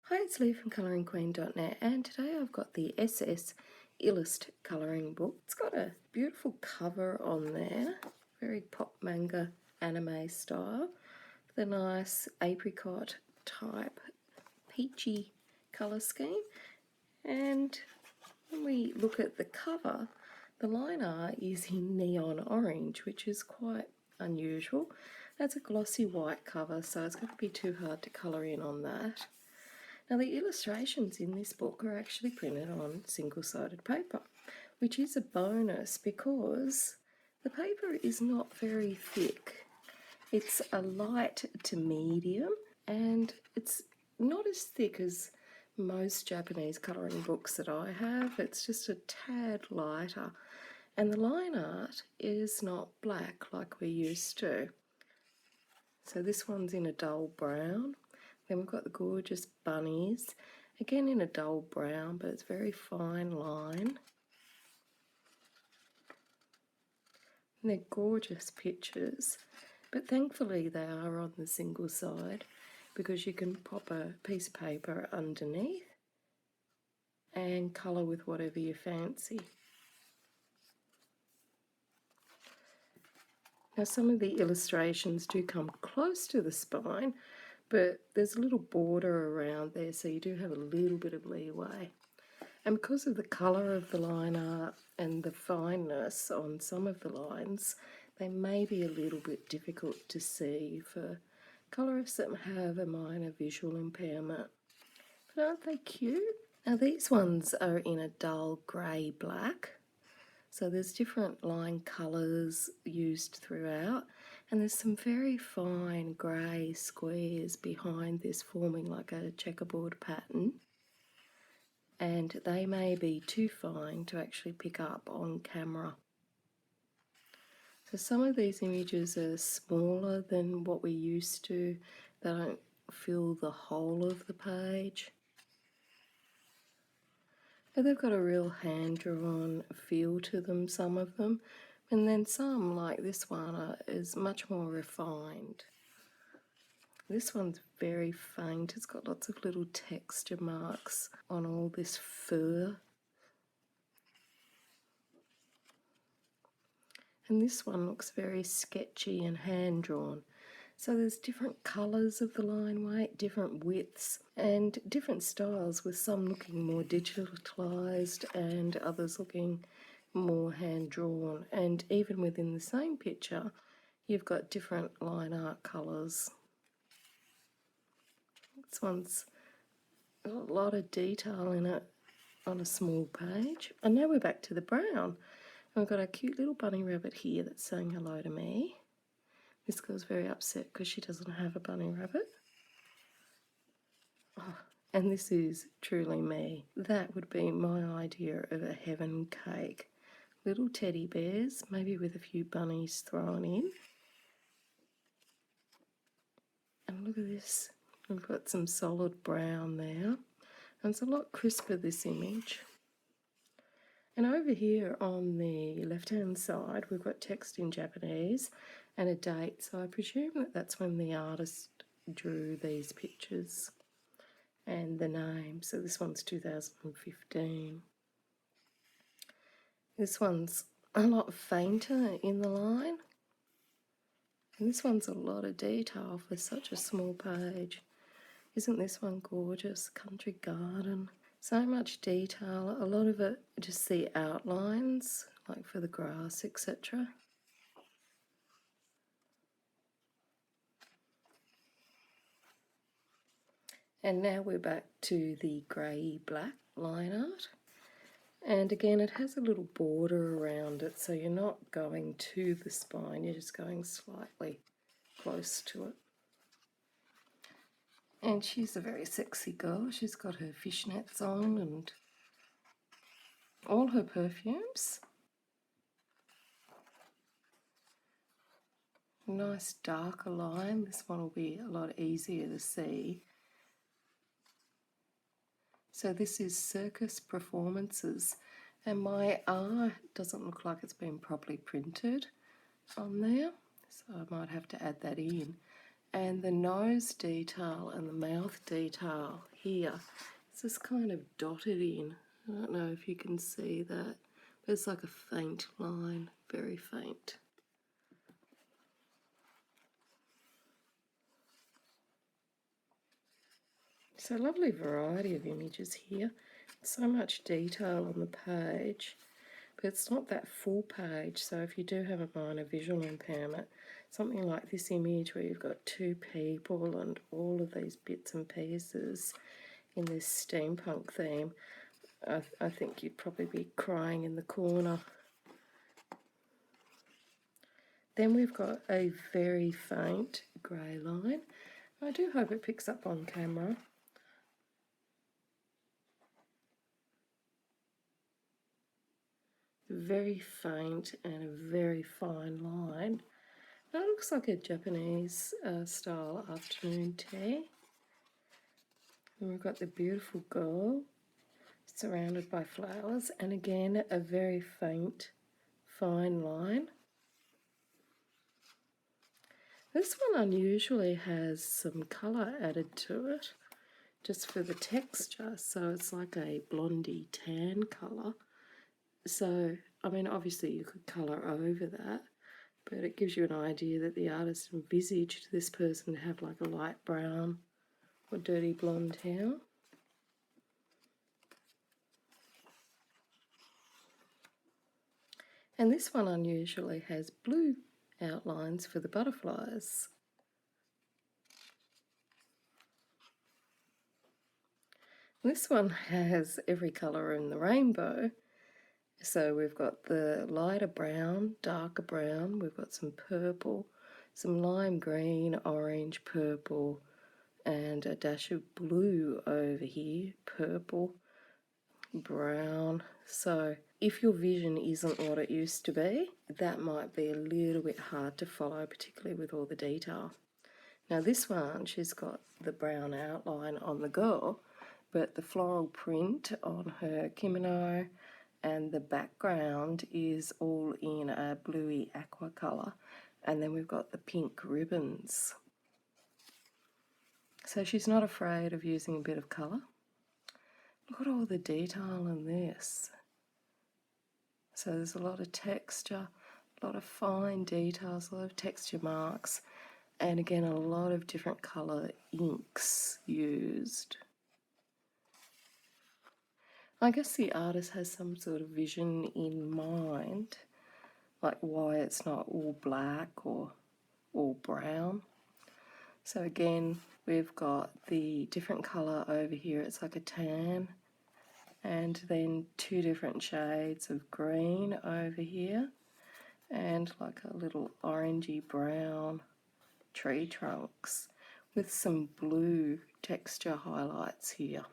Hi, it's Lee from ColouringQueen.net, and today I've got the SS Illust colouring book. It's got a beautiful cover on there, very pop manga anime style, with a nice apricot type peachy colour scheme. And when we look at the cover, the line art is in neon orange, which is quite unusual. That's a glossy white cover, so it's going to be too hard to colour in on that. Now, the illustrations in this book are actually printed on single-sided paper, which is a bonus because the paper is not very thick. It's a light to medium, and it's not as thick as most Japanese colouring books that I have. It's just a tad lighter, and the line art is not black like we're used to. So this one's in a dull brown. Then we've got the gorgeous bunnies, again in a dull brown, but it's very fine line. And they're gorgeous pictures, but thankfully they are on the single side because you can pop a piece of paper underneath and colour with whatever you fancy. Now, some of the illustrations do come close to the spine, but there's a little border around there, so you do have a little bit of leeway. And because of the colour of the line art and the fineness on some of the lines, they may be a little bit difficult to see for colourists that have a minor visual impairment. But aren't they cute? Now, these ones are in a dull grey-black. So there's different line colours used throughout, and there's some very fine grey squares behind this forming like a checkerboard pattern, and they may be too fine to actually pick up on camera. So some of these images are smaller than what we're used to. They don't fill the whole of the page. But they've got a real hand-drawn feel to them, some of them. And then some, like this one, is much more refined. This one's very faint. It's got lots of little texture marks on all this fur. And this one looks very sketchy and hand-drawn. So there's different colours of the line weight, different widths, and different styles, with some looking more digitalised and others looking more hand-drawn. And even within the same picture, you've got different line art colours. This one's got a lot of detail in it on a small page. And now we're back to the brown. We've got a cute little bunny rabbit here that's saying hello to me. This girl's very upset because she doesn't have a bunny rabbit. Oh, and this is truly me. That would be my idea of a heaven cake. Little teddy bears, maybe with a few bunnies thrown in. And look at this. We've got some solid brown there. And it's a lot crisper, this image. And over here on the left-hand side, we've got text in Japanese and a date. So I presume that that's when the artist drew these pictures, and the name. So this one's 2015. This one's a lot fainter in the line. And this one's a lot of detail for such a small page. Isn't this one gorgeous? Country garden. So much detail, a lot of it just the outlines, like for the grass, etc. And now we're back to the grey-black line art. And again, it has a little border around it, so you're not going to the spine, you're just going slightly close to it. And she's a very sexy girl. She's got her fishnets on and all her perfumes. Nice darker line. This one will be a lot easier to see. So this is Circus Performances, and my R doesn't look like it's been properly printed on there, so I might have to add that in. And the nose detail and the mouth detail here, it's just kind of dotted in. I don't know if you can see that, but it's like a faint line, very faint. So lovely variety of images here. So much detail on the page, but it's not that full page. So if you do have a minor visual impairment, something like this image where you've got two people and all of these bits and pieces in this steampunk theme, I think you'd probably be crying in the corner. Then we've got a very faint grey line. I do hope it picks up on camera. Very faint and a very fine line. That looks like a Japanese style afternoon tea. And we've got the beautiful girl surrounded by flowers, and again a very faint, fine line. This one unusually has some colour added to it, just for the texture, so it's like a blondie tan colour. So, I mean, obviously you could colour over that, but it gives you an idea that the artist envisaged this person to have like a light brown or dirty blonde hair. And this one unusually has blue outlines for the butterflies. This one has every colour in the rainbow. So we've got the lighter brown, darker brown, we've got some purple, some lime green, orange, purple, and a dash of blue over here, purple, brown. So if your vision isn't what it used to be, that might be a little bit hard to follow, particularly with all the detail. Now this one, she's got the brown outline on the girl, but the floral print on her kimono and the background is all in a bluey aqua colour, and then we've got the pink ribbons. So she's not afraid of using a bit of colour. Look at all the detail in this. So there's a lot of texture, a lot of fine details, a lot of texture marks, and again a lot of different colour inks used. I guess the artist has some sort of vision in mind, like why it's not all black or all brown. So again, we've got the different colour over here, it's like a tan, and then two different shades of green over here, and like a little orangey brown tree trunks with some blue texture highlights here.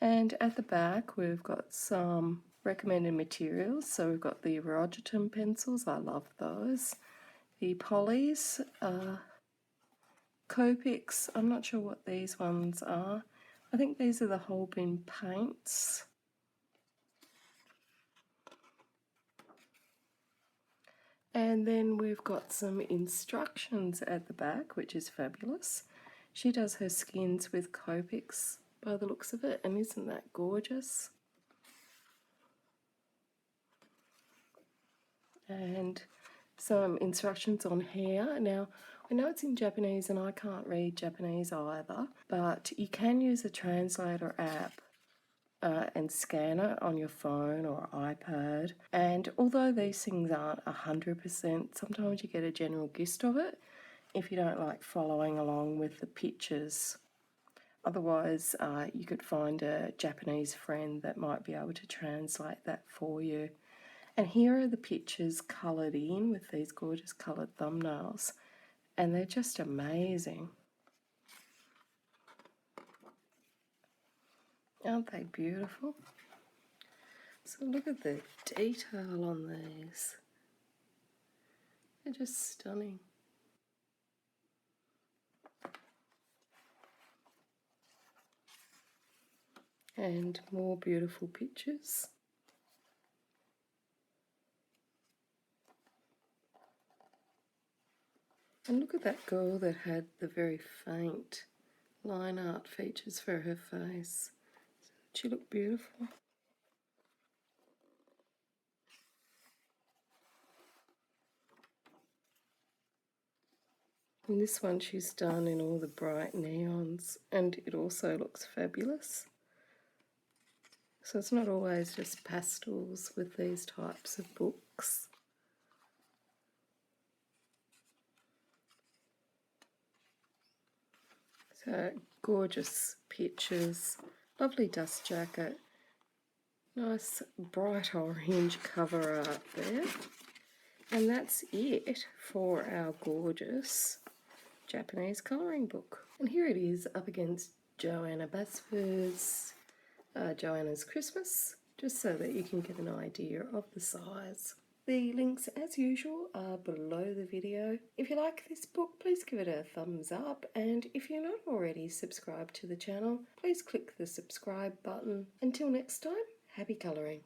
And at the back we've got some recommended materials. So we've got the Rogerton pencils, I love those. The Polys, Copics, I'm not sure what these ones are. I think these are the whole bin paints. And then we've got some instructions at the back, which is fabulous. She does her skins with Copics by the looks of it, and isn't that gorgeous? And some instructions on hair. Now, I know it's in Japanese and I can't read Japanese either, but you can use a translator app and scan it on your phone or iPad. And although these things aren't 100%, sometimes you get a general gist of it if you don't like following along with the pictures. Otherwise, you could find a Japanese friend that might be able to translate that for you. And here are the pictures coloured in with these gorgeous coloured thumbnails, and they're just amazing. Aren't they beautiful? So look at the detail on these. They're just stunning. And more beautiful pictures. And look at that girl that had the very faint line art features for her face. She looked beautiful. And this one she's done in all the bright neons, and it also looks fabulous. So it's not always just pastels with these types of books. So gorgeous pictures, lovely dust jacket, nice bright orange cover art there. And that's it for our gorgeous Japanese colouring book. And here it is up against Joanna Basford's Joanna's Christmas, just so that you can get an idea of the size. The links, as usual, are below the video. If you like this book, please give it a thumbs up, and if you're not already subscribed to the channel, please click the subscribe button. Until next time, happy colouring.